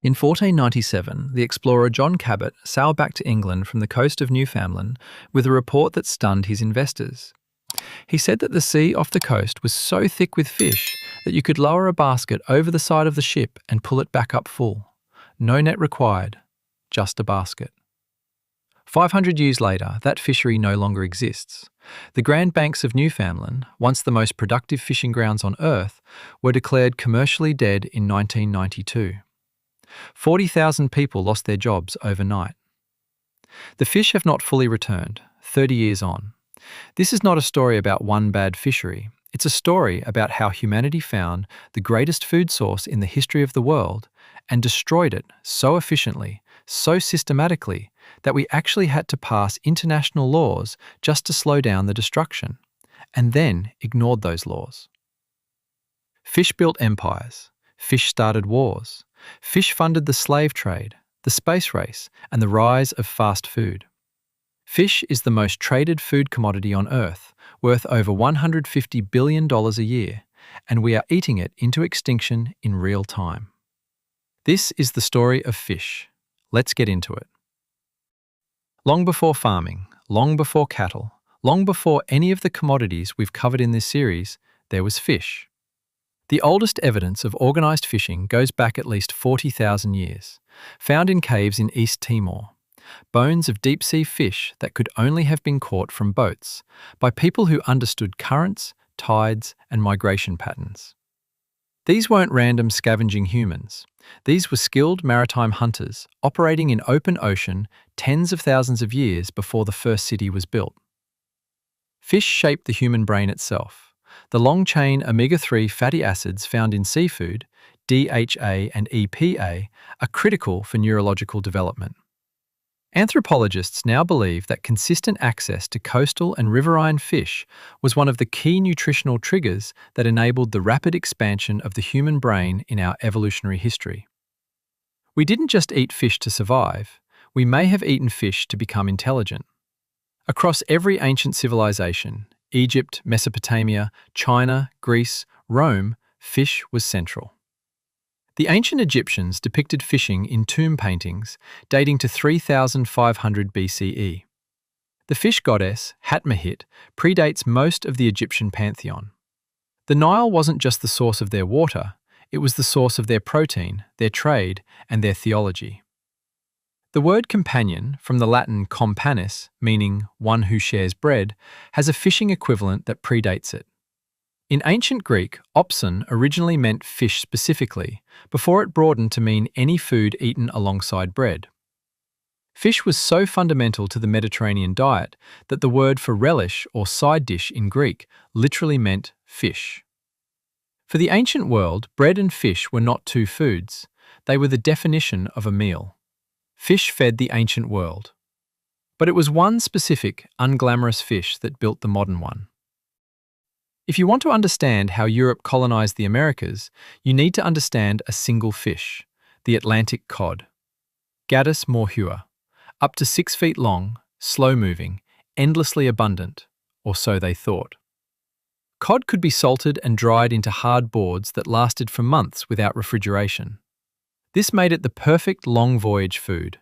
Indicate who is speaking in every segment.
Speaker 1: In 1497, the explorer John Cabot sailed back to England from the coast of Newfoundland with a report that stunned his investors. He said that the sea off the coast was so thick with fish that you could lower a basket over the side of the ship and pull it back up full. No net required, just a basket. 500 years later, that fishery no longer exists. The Grand Banks of Newfoundland, once the most productive fishing grounds on Earth, were declared commercially dead in 1992. 40,000 people lost their jobs overnight. The fish have not fully returned, 30 years on. This is not a story about one bad fishery. It's a story about how humanity found the greatest food source in the history of the world and destroyed it so efficiently, so systematically, that we actually had to pass international laws just to slow down the destruction, and then ignored those laws. Fish built empires. Fish started wars. Fish funded the slave trade, the space race, and the rise of fast food. Fish is the most traded food commodity on Earth, worth over $150 billion a year, and we are eating it into extinction in real time. This is the story of fish. Let's get into it. Long before farming, long before cattle, long before any of the commodities we've covered in this series, there was fish. The oldest evidence of organised fishing goes back at least 40,000 years, found in caves in East Timor. Bones of deep-sea fish that could only have been caught from boats by people who understood currents, tides, and migration patterns. These weren't random scavenging humans. These were skilled maritime hunters operating in open ocean tens of thousands of years before the first city was built. Fish shaped the human brain itself. The long-chain omega-3 fatty acids found in seafood, DHA and EPA, are critical for neurological development. Anthropologists now believe that consistent access to coastal and riverine fish was one of the key nutritional triggers that enabled the rapid expansion of the human brain in our evolutionary history. We didn't just eat fish to survive, we may have eaten fish to become intelligent. Across every ancient civilization, Egypt, Mesopotamia, China, Greece, Rome, fish was central. The ancient Egyptians depicted fishing in tomb paintings dating to 3500 BCE. The fish goddess, Hatmahit, predates most of the Egyptian pantheon. The Nile wasn't just the source of their water, it was the source of their protein, their trade, and their theology. The word companion, from the Latin companus, meaning one who shares bread, has a fishing equivalent that predates it. In ancient Greek, opson originally meant fish specifically, before it broadened to mean any food eaten alongside bread. Fish was so fundamental to the Mediterranean diet that the word for relish or side dish in Greek literally meant fish. For the ancient world, bread and fish were not two foods, they were the definition of a meal. Fish fed the ancient world. But it was one specific, unglamorous fish that built the modern one. If you want to understand how Europe colonized the Americas, you need to understand a single fish, the Atlantic cod. Gadus morhua, up to 6 feet long, slow-moving, endlessly abundant, or so they thought. Cod could be salted and dried into hard boards that lasted for months without refrigeration. This made it the perfect long voyage food,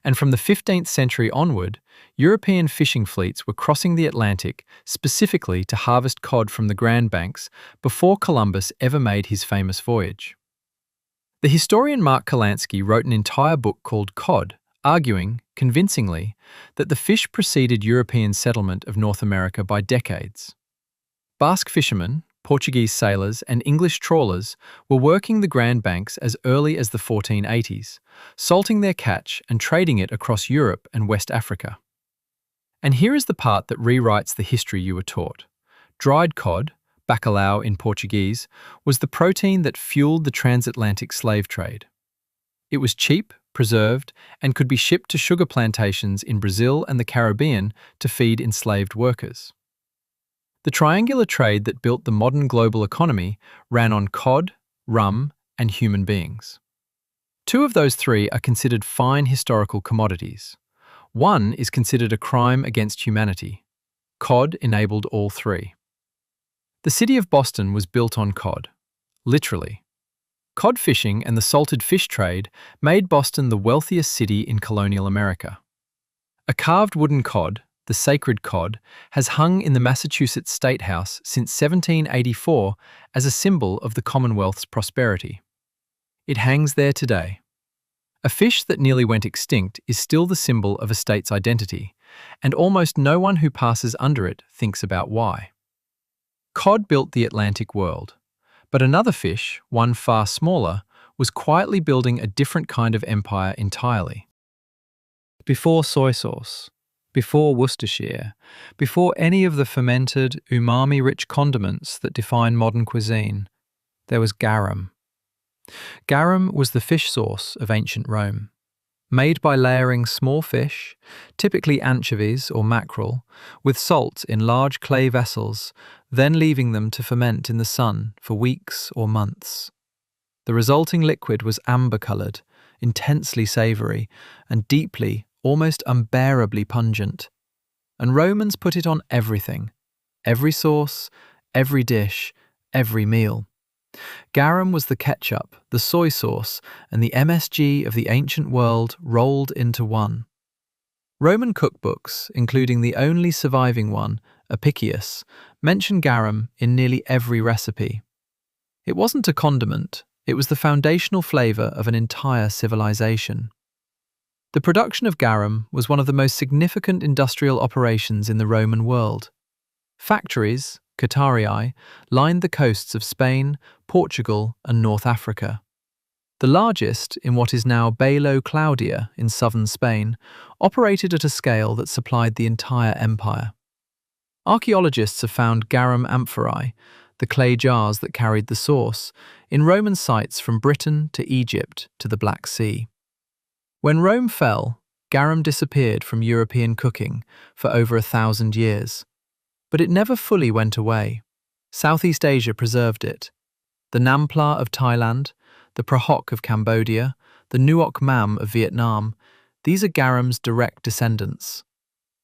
Speaker 1: and from the 15th century onward, European fishing fleets were crossing the Atlantic specifically to harvest cod from the Grand Banks before Columbus ever made his famous voyage. The historian Mark Kalansky wrote an entire book called Cod, arguing, convincingly, that the fish preceded European settlement of North America by decades. Basque fishermen, Portuguese sailors, and English trawlers were working the Grand Banks as early as the 1480s, salting their catch and trading it across Europe and West Africa. And here is the part that rewrites the history you were taught. Dried cod, bacalhau in Portuguese, was the protein that fueled the transatlantic slave trade. It was cheap, preserved, and could be shipped to sugar plantations in Brazil and the Caribbean to feed enslaved workers. The triangular trade that built the modern global economy ran on cod, rum, and human beings. 2 of those 3 are considered fine historical commodities. One is considered a crime against humanity. Cod enabled all 3. The city of Boston was built on cod, literally. Cod fishing and the salted fish trade made Boston the wealthiest city in colonial America. A carved wooden cod, the sacred cod, has hung in the Massachusetts State House since 1784 as a symbol of the Commonwealth's prosperity. It hangs there today. A fish that nearly went extinct is still the symbol of a state's identity, and almost no one who passes under it thinks about why. Cod built the Atlantic world, but another fish, one far smaller, was quietly building a different kind of empire entirely. Before soy sauce, before Worcestershire, before any of the fermented, umami-rich condiments that define modern cuisine, there was garum. Garum was the fish sauce of ancient Rome. Made by layering small fish, typically anchovies or mackerel, with salt in large clay vessels, then leaving them to ferment in the sun for weeks or months. The resulting liquid was amber-coloured, intensely savoury, and deeply, almost unbearably pungent. And Romans put it on everything. Every sauce, every dish, every meal. Garum was the ketchup, the soy sauce, and the MSG of the ancient world rolled into one. Roman cookbooks, including the only surviving one, Apicius, mention garum in nearly every recipe. It wasn't a condiment, it was the foundational flavour of an entire civilization. The production of garum was one of the most significant industrial operations in the Roman world. Factories, Catarii, lined the coasts of Spain, Portugal, and North Africa. The largest, in what is now Bailo Claudia in southern Spain, operated at a scale that supplied the entire empire. Archaeologists have found garum amphorae, the clay jars that carried the sauce, in Roman sites from Britain to Egypt to the Black Sea. When Rome fell, garum disappeared from European cooking for over 1,000 years. But it never fully went away. Southeast Asia preserved it. The Nampla of Thailand, the Prahok of Cambodia, the Nuoc Mam of Vietnam, these are garum's direct descendants.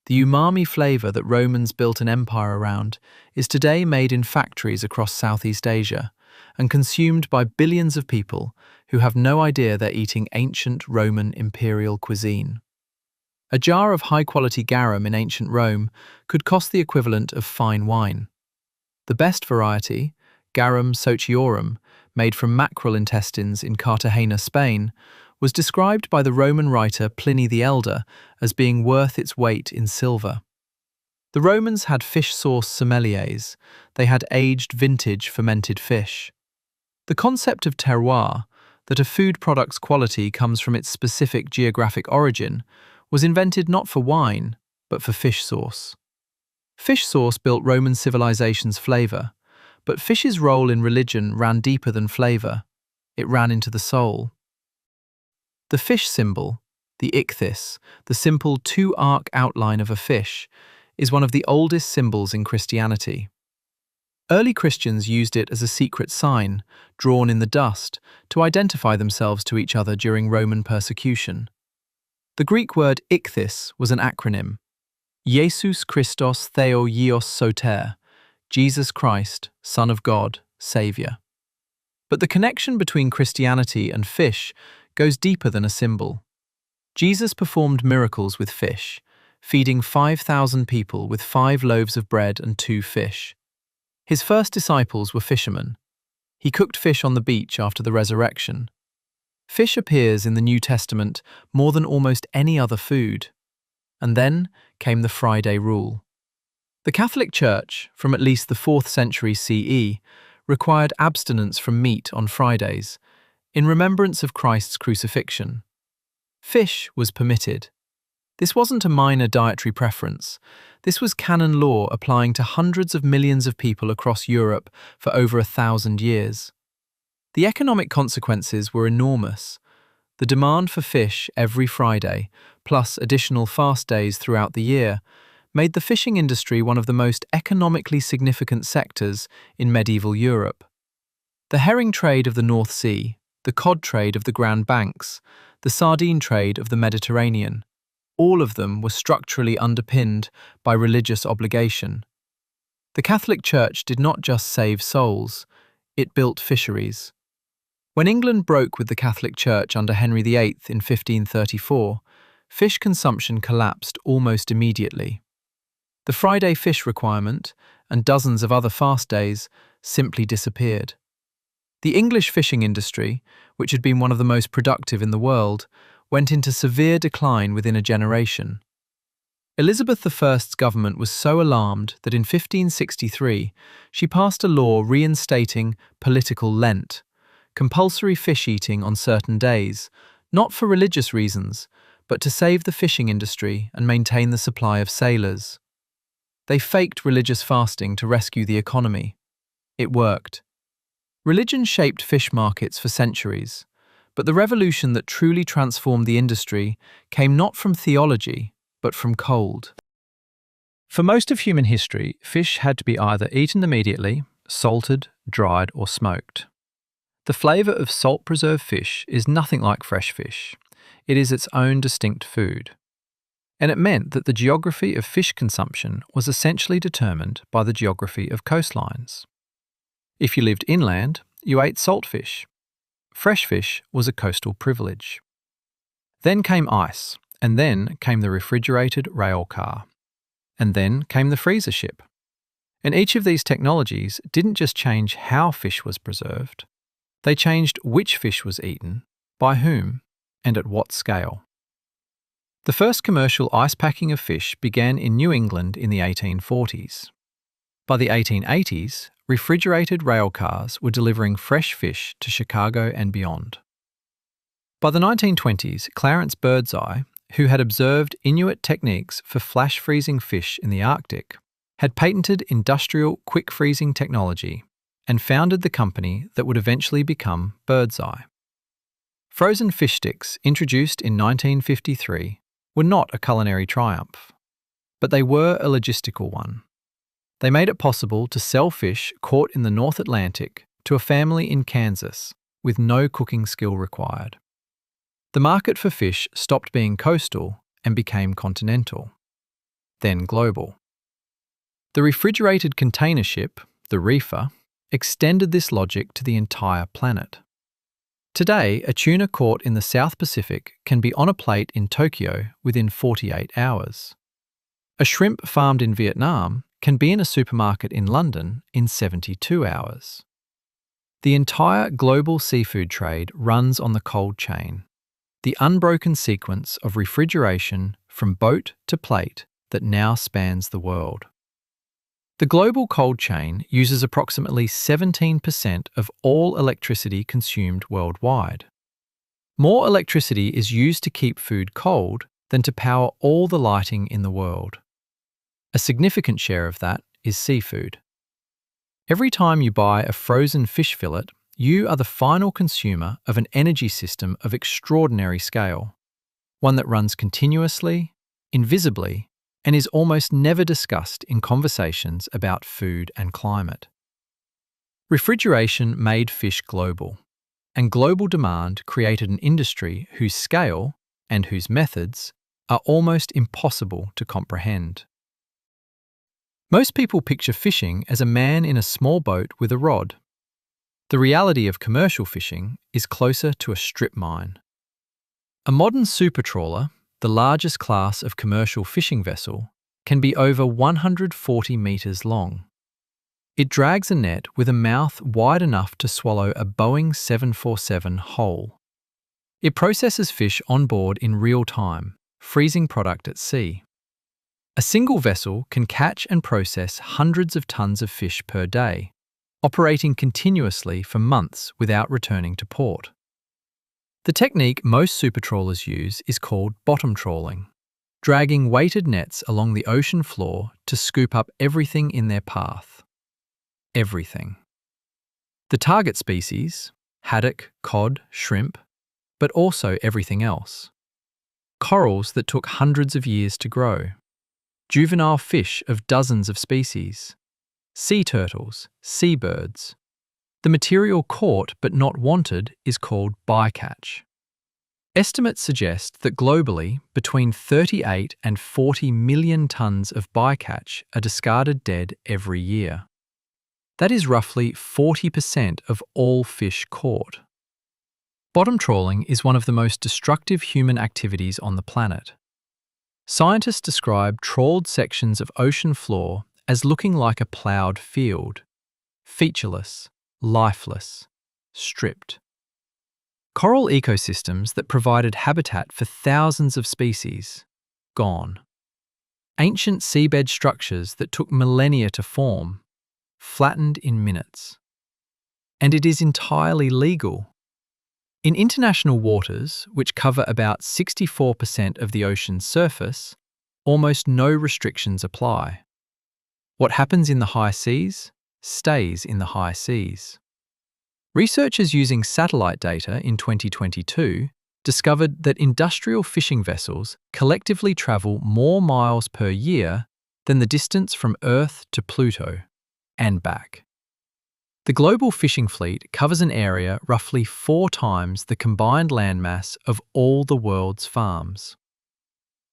Speaker 1: The umami flavour that Romans built an empire around is today made in factories across Southeast Asia and consumed by billions of people who have no idea they're eating ancient Roman imperial cuisine. A jar of high-quality garum in ancient Rome could cost the equivalent of fine wine. The best variety, Garum sociorum, made from mackerel intestines in Cartagena, Spain, was described by the Roman writer Pliny the Elder as being worth its weight in silver. The Romans had fish sauce sommeliers. They had aged vintage fermented fish. The concept of terroir, that a food product's quality comes from its specific geographic origin, was invented not for wine, but for fish sauce. Fish sauce built Roman civilization's flavour, but fish's role in religion ran deeper than flavour. It ran into the soul. The fish symbol, the ichthys, the simple two-arc outline of a fish, is one of the oldest symbols in Christianity. Early Christians used it as a secret sign, drawn in the dust, to identify themselves to each other during Roman persecution. The Greek word ichthys was an acronym. Jesus Christos Theo Ios Soter, Jesus Christ, Son of God, Saviour. But the connection between Christianity and fish goes deeper than a symbol. Jesus performed miracles with fish, feeding 5,000 people with 5 loaves of bread and 2 fish. His first disciples were fishermen. He cooked fish on the beach after the resurrection. Fish appears in the New Testament more than almost any other food. And then came the Friday rule. The Catholic Church, from at least the 4th century CE, required abstinence from meat on Fridays, in remembrance of Christ's crucifixion. Fish was permitted. This wasn't a minor dietary preference. This was canon law applying to hundreds of millions of people across Europe for over 1,000 years. The economic consequences were enormous. The demand for fish every Friday, plus additional fast days throughout the year, made the fishing industry one of the most economically significant sectors in medieval Europe. The herring trade of the North Sea, the cod trade of the Grand Banks, the sardine trade of the Mediterranean, all of them were structurally underpinned by religious obligation. The Catholic Church did not just save souls, it built fisheries. When England broke with the Catholic Church under Henry VIII in 1534, fish consumption collapsed almost immediately. The Friday fish requirement and dozens of other fast days simply disappeared. The English fishing industry, which had been one of the most productive in the world, went into severe decline within a generation. Elizabeth I's government was so alarmed that in 1563 she passed a law reinstating political Lent, compulsory fish eating on certain days, not for religious reasons, but to save the fishing industry and maintain the supply of sailors. They faked religious fasting to rescue the economy. It worked. Religion shaped fish markets for centuries, but the revolution that truly transformed the industry came not from theology, but from cold. For most of human history, fish had to be either eaten immediately, salted, dried, or smoked. The flavour of salt-preserved fish is nothing like fresh fish. It is its own distinct food. And it meant that the geography of fish consumption was essentially determined by the geography of coastlines. If you lived inland, you ate salt fish. Fresh fish was a coastal privilege. Then came ice, and then came the refrigerated rail car. And then came the freezer ship. And each of these technologies didn't just change how fish was preserved, they changed which fish was eaten, by whom, and at what scale. The first commercial ice packing of fish began in New England in the 1840s. By the 1880s, refrigerated rail cars were delivering fresh fish to Chicago and beyond. By the 1920s, Clarence Birdseye, who had observed Inuit techniques for flash freezing fish in the Arctic, had patented industrial quick freezing technology and founded the company that would eventually become Birdseye. Frozen fish sticks, introduced in 1953, were not a culinary triumph, but they were a logistical one. They made it possible to sell fish caught in the North Atlantic to a family in Kansas with no cooking skill required. The market for fish stopped being coastal and became continental, then global. The refrigerated container ship, the reefer, extended this logic to the entire planet. Today, a tuna caught in the South Pacific can be on a plate in Tokyo within 48 hours. A shrimp farmed in Vietnam can be in a supermarket in London in 72 hours. The entire global seafood trade runs on the cold chain, the unbroken sequence of refrigeration from boat to plate that now spans the world. The global cold chain uses approximately 17% of all electricity consumed worldwide. More electricity is used to keep food cold than to power all the lighting in the world. A significant share of that is seafood. Every time you buy a frozen fish fillet, you are the final consumer of an energy system of extraordinary scale, one that runs continuously, invisibly, and is almost never discussed in conversations about food and climate. Refrigeration made fish global, and global demand created an industry whose scale and whose methods are almost impossible to comprehend. Most people picture fishing as a man in a small boat with a rod. The reality of commercial fishing is closer to a strip mine. A modern supertrawler, the largest class of commercial fishing vessel, can be over 140 metres long. It drags a net with a mouth wide enough to swallow a Boeing 747 whole. It processes fish on board in real time, freezing product at sea. A single vessel can catch and process hundreds of tons of fish per day, operating continuously for months without returning to port. The technique most supertrawlers use is called bottom trawling, dragging weighted nets along the ocean floor to scoop up everything in their path. Everything. The target species, haddock, cod, shrimp, but also everything else. Corals that took hundreds of years to grow. Juvenile fish of dozens of species. Sea turtles, seabirds. The material caught but not wanted is called bycatch. Estimates suggest that globally, between 38 and 40 million tonnes of bycatch are discarded dead every year. That is roughly 40% of all fish caught. Bottom trawling is one of the most destructive human activities on the planet. Scientists describe trawled sections of ocean floor as looking like a ploughed field, featureless, lifeless, stripped. Coral ecosystems that provided habitat for thousands of species, gone. Ancient seabed structures that took millennia to form, flattened in minutes. And it is entirely legal. In international waters, which cover about 64% of the ocean's surface, almost no restrictions apply. What happens in the high seas stays in the high seas. Researchers using satellite data in 2022 discovered that industrial fishing vessels collectively travel more miles per year than the distance from Earth to Pluto and back. The global fishing fleet covers an area roughly 4 times the combined landmass of all the world's farms.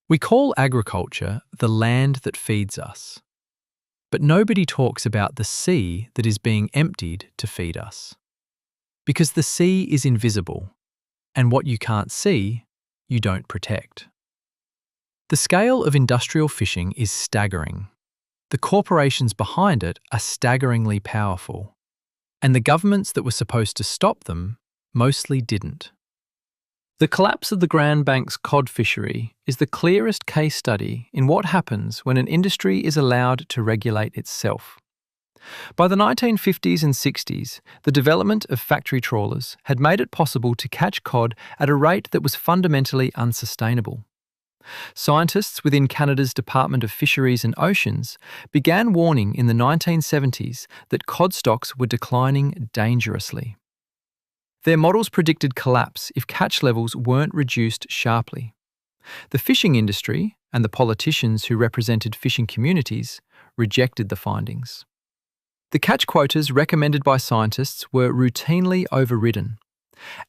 Speaker 1: We call agriculture the land that feeds us. But nobody talks about the sea that is being emptied to feed us. Because the sea is invisible, and what you can't see, you don't protect. The scale of industrial fishing is staggering. The corporations behind it are staggeringly powerful. And the governments that were supposed to stop them mostly didn't. The collapse of the Grand Banks cod fishery is the clearest case study in what happens when an industry is allowed to regulate itself. By the 1950s and 60s, the development of factory trawlers had made it possible to catch cod at a rate that was fundamentally unsustainable. Scientists within Canada's Department of Fisheries and Oceans began warning in the 1970s that cod stocks were declining dangerously. Their models predicted collapse if catch levels weren't reduced sharply. The fishing industry and the politicians who represented fishing communities rejected the findings. The catch quotas recommended by scientists were routinely overridden.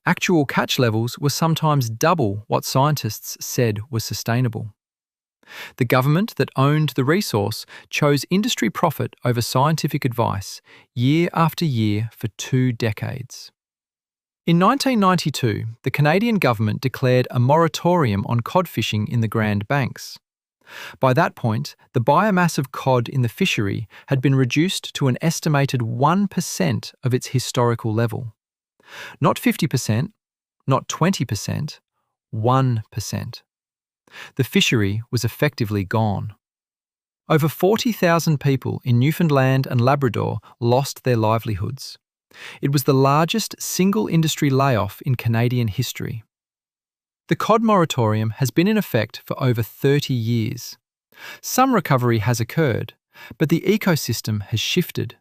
Speaker 1: Actual catch levels were sometimes double what scientists said was sustainable. The government that owned the resource chose industry profit over scientific advice year after year for 2 decades. In 1992, the Canadian government declared a moratorium on cod fishing in the Grand Banks. By that point, the biomass of cod in the fishery had been reduced to an estimated 1% of its historical level. Not 50%, not 20%, 1%. The fishery was effectively gone. Over 40,000 people in Newfoundland and Labrador lost their livelihoods. It was the largest single industry layoff in Canadian history. The cod moratorium has been in effect for over 30 years. Some recovery has occurred, but the ecosystem has shifted.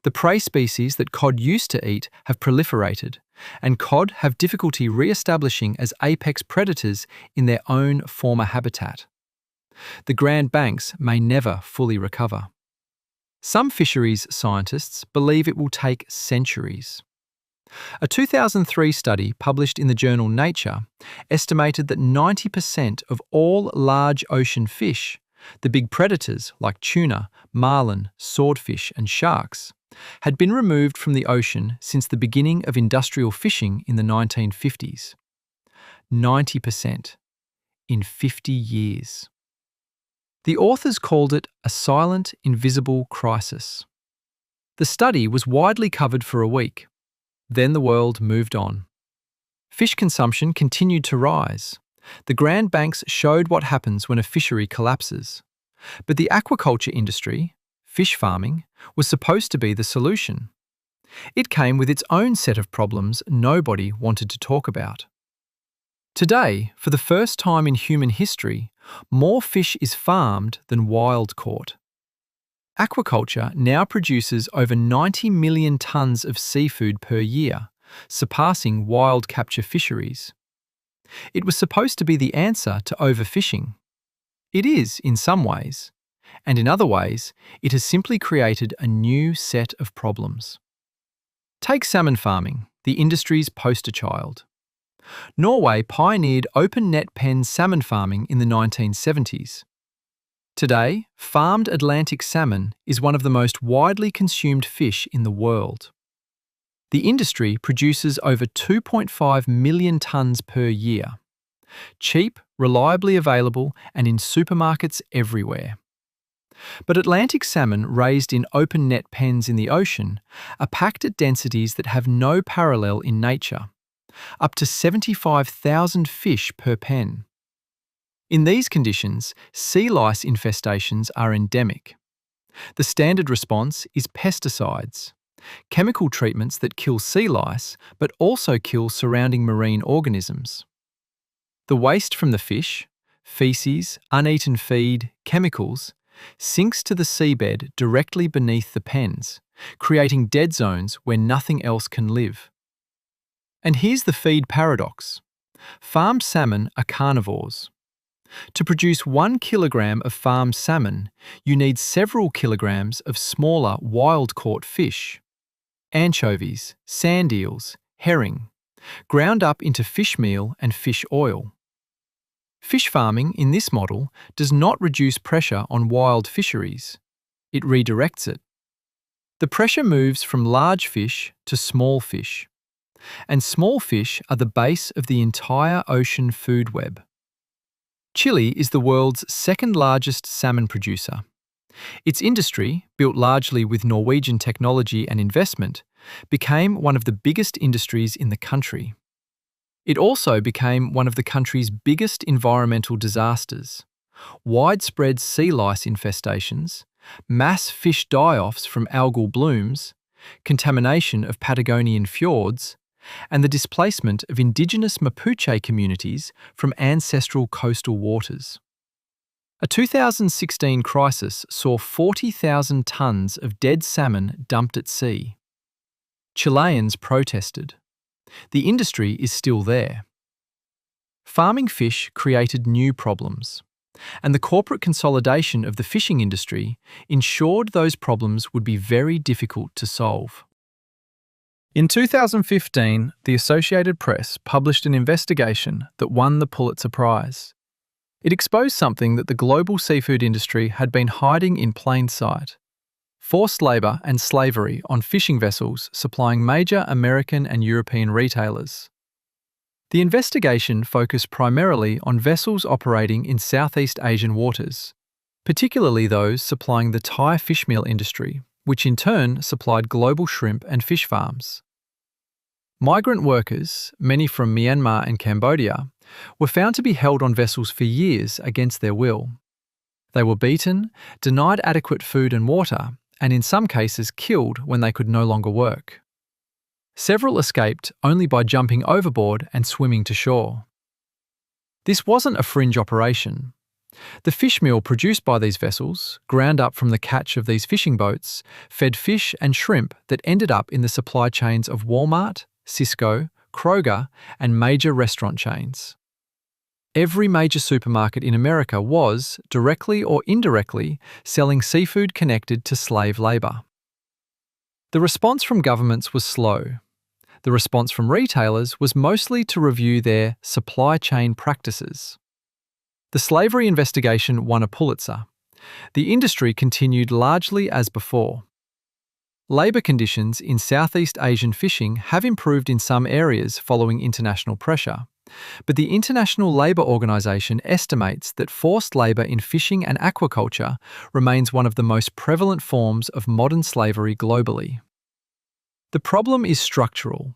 Speaker 1: The prey species that cod used to eat have proliferated, and cod have difficulty re-establishing as apex predators in their own former habitat. The Grand Banks may never fully recover. Some fisheries scientists believe it will take centuries. A 2003 study published in the journal Nature estimated that 90% of all large ocean fish, the big predators like tuna, marlin, swordfish and sharks, had been removed from the ocean since the beginning of industrial fishing in the 1950s. 90% in 50 years. The authors called it a silent, invisible crisis. The study was widely covered for a week. Then the world moved on. Fish consumption continued to rise. The Grand Banks showed what happens when a fishery collapses. But the aquaculture industry, fish farming, was supposed to be the solution. It came with its own set of problems nobody wanted to talk about. Today, for the first time in human history, more fish is farmed than wild caught. Aquaculture now produces over 90 million tonnes of seafood per year, surpassing wild capture fisheries. It was supposed to be the answer to overfishing. It is in some ways, and in other ways, it has simply created a new set of problems. Take salmon farming, the industry's poster child. Norway pioneered open net pen salmon farming in the 1970s. Today, farmed Atlantic salmon is one of the most widely consumed fish in the world. The industry produces over 2.5 million tonnes per year. Cheap, reliably available, and in supermarkets everywhere. But Atlantic salmon raised in open net pens in the ocean are packed at densities that have no parallel in nature, up to 75,000 fish per pen. In these conditions, sea lice infestations are endemic. The standard response is pesticides, chemical treatments that kill sea lice but also kill surrounding marine organisms. The waste from the fish, feces, uneaten feed, chemicals, sinks to the seabed directly beneath the pens, creating dead zones where nothing else can live. And here's the feed paradox. Farmed salmon are carnivores. To produce 1 kilogram of farmed salmon, you need several kilograms of smaller wild-caught fish, anchovies, sand eels, herring, ground up into fish meal and fish oil. Fish farming in this model does not reduce pressure on wild fisheries. It redirects it. The pressure moves from large fish to small fish. And small fish are the base of the entire ocean food web. Chile is the world's second largest salmon producer. Its industry, built largely with Norwegian technology and investment, became one of the biggest industries in the country. It also became one of the country's biggest environmental disasters. Widespread sea lice infestations, mass fish die-offs from algal blooms, contamination of Patagonian fjords, and the displacement of indigenous Mapuche communities from ancestral coastal waters. A 2016 crisis saw 40,000 tonnes of dead salmon dumped at sea. Chileans protested. The industry is still there. Farming fish created new problems, and the corporate consolidation of the fishing industry ensured those problems would be very difficult to solve. In 2015, the Associated Press published an investigation that won the Pulitzer Prize. It exposed something that the global seafood industry had been hiding in plain sight: forced labour and slavery on fishing vessels supplying major American and European retailers. The investigation focused primarily on vessels operating in Southeast Asian waters, particularly those supplying the Thai fishmeal industry, which in turn supplied global shrimp and fish farms. Migrant workers, many from Myanmar and Cambodia, were found to be held on vessels for years against their will. They were beaten, denied adequate food and water, and in some cases killed when they could no longer work. Several escaped only by jumping overboard and swimming to shore. This wasn't a fringe operation. The fish meal produced by these vessels, ground up from the catch of these fishing boats, fed fish and shrimp that ended up in the supply chains of Walmart, Cisco, Kroger, and major restaurant chains. Every major supermarket in America was, directly or indirectly, selling seafood connected to slave labour. The response from governments was slow. The response from retailers was mostly to review their supply chain practices. The slavery investigation won a Pulitzer. The industry continued largely as before. Labour conditions in Southeast Asian fishing have improved in some areas following international pressure, but the International Labour Organization estimates that forced labour in fishing and aquaculture remains one of the most prevalent forms of modern slavery globally. The problem is structural.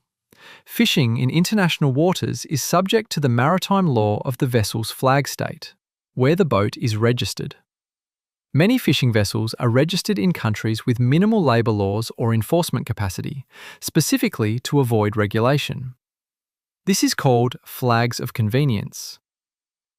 Speaker 1: Fishing in international waters is subject to the maritime law of the vessel's flag state, where the boat is registered. Many fishing vessels are registered in countries with minimal labour laws or enforcement capacity, specifically to avoid regulation. This is called flags of convenience.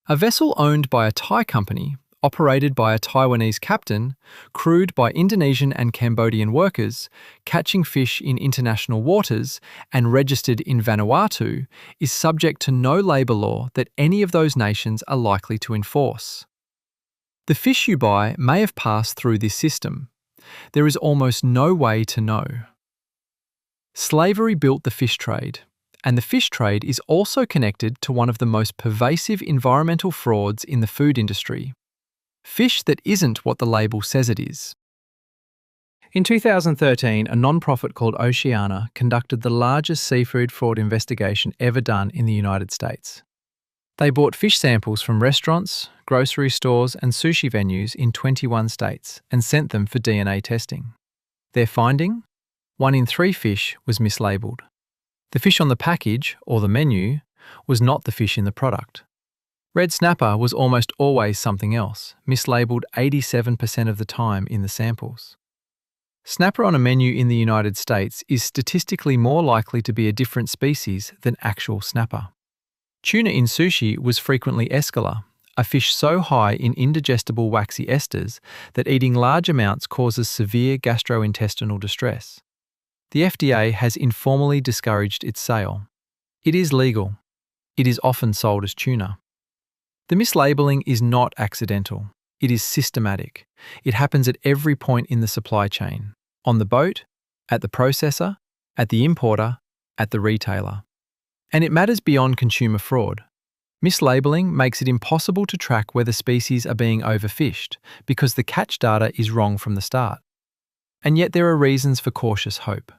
Speaker 1: A vessel owned by a Thai company, operated by a Taiwanese captain, crewed by Indonesian and Cambodian workers, catching fish in international waters, and registered in Vanuatu, is subject to no labour law that any of those nations are likely to enforce. The fish you buy may have passed through this system. There is almost no way to know. Slavery built the fish trade, and the fish trade is also connected to one of the most pervasive environmental frauds in the food industry: fish that isn't what the label says it is. In 2013, a non-profit called Oceana conducted the largest seafood fraud investigation ever done in the United States. They bought fish samples from restaurants, grocery stores and sushi venues in 21 states and sent them for DNA testing. Their finding? 1 in 3 fish was mislabeled. The fish on the package, or the menu, was not the fish in the product. Red snapper was almost always something else, mislabeled 87% of the time in the samples. Snapper on a menu in the United States is statistically more likely to be a different species than actual snapper. Tuna in sushi was frequently escala, a fish so high in indigestible waxy esters that eating large amounts causes severe gastrointestinal distress. The FDA has informally discouraged its sale. It is legal. It is often sold as tuna. The mislabeling is not accidental. It is systematic. It happens at every point in the supply chain. On the boat, at the processor, at the importer, at the retailer. And it matters beyond consumer fraud. Mislabeling makes it impossible to track whether species are being overfished because the catch data is wrong from the start. And yet there are reasons for cautious hope.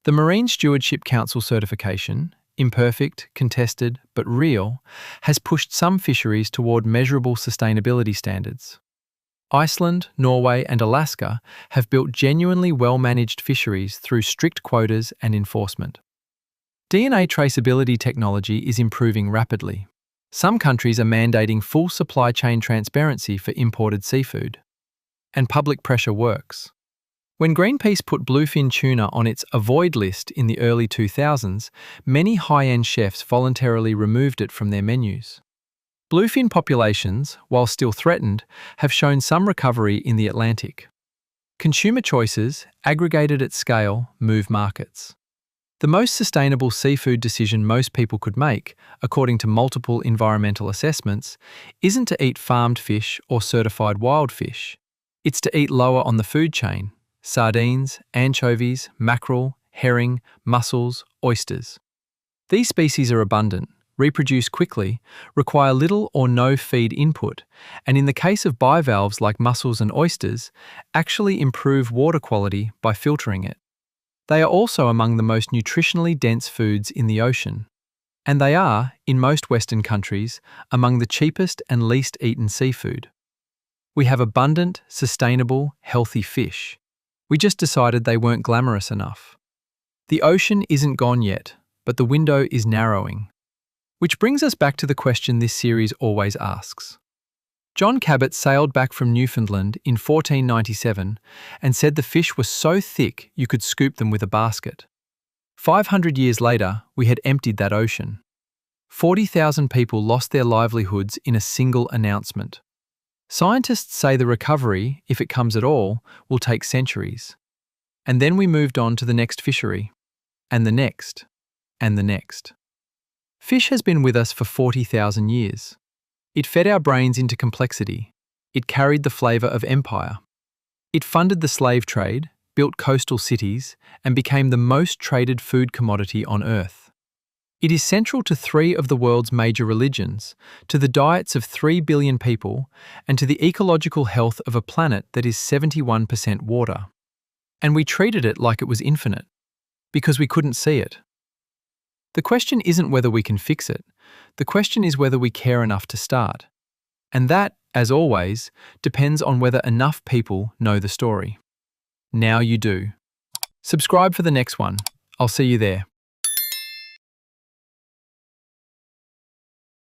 Speaker 1: The Marine Stewardship Council certification, imperfect, contested, but real, has pushed some fisheries toward measurable sustainability standards. Iceland, Norway and Alaska have built genuinely well-managed fisheries through strict quotas and enforcement. DNA traceability technology is improving rapidly. Some countries are mandating full supply chain transparency for imported seafood. And public pressure works. When Greenpeace put bluefin tuna on its avoid list in the early 2000s, many high-end chefs voluntarily removed it from their menus. Bluefin populations, while still threatened, have shown some recovery in the Atlantic. Consumer choices, aggregated at scale, move markets. The most sustainable seafood decision most people could make, according to multiple environmental assessments, isn't to eat farmed fish or certified wild fish. It's to eat lower on the food chain: sardines, anchovies, mackerel, herring, mussels, oysters. These species are abundant, reproduce quickly, require little or no feed input, and in the case of bivalves like mussels and oysters, actually improve water quality by filtering it. They are also among the most nutritionally dense foods in the ocean. And they are, in most Western countries, among the cheapest and least eaten seafood. We have abundant, sustainable, healthy fish. We just decided they weren't glamorous enough. The ocean isn't gone yet, but the window is narrowing. Which brings us back to the question this series always asks. John Cabot sailed back from Newfoundland in 1497 and said the fish were so thick you could scoop them with a basket. 500 years later, we had emptied that ocean. 40,000 people lost their livelihoods in a single announcement. Scientists say the recovery, if it comes at all, will take centuries. And then we moved on to the next fishery, and the next, and the next. Fish has been with us for 40,000 years. It fed our brains into complexity. It carried the flavour of empire. It funded the slave trade, built coastal cities, and became the most traded food commodity on Earth. It is central to 3 of the world's major religions, to the diets of 3 billion people, and to the ecological health of a planet that is 71% water. And we treated it like it was infinite, because we couldn't see it. The question isn't whether we can fix it. The question is whether we care enough to start. And that, as always, depends on whether enough people know the story. Now you do. Subscribe for the next one. I'll see you there.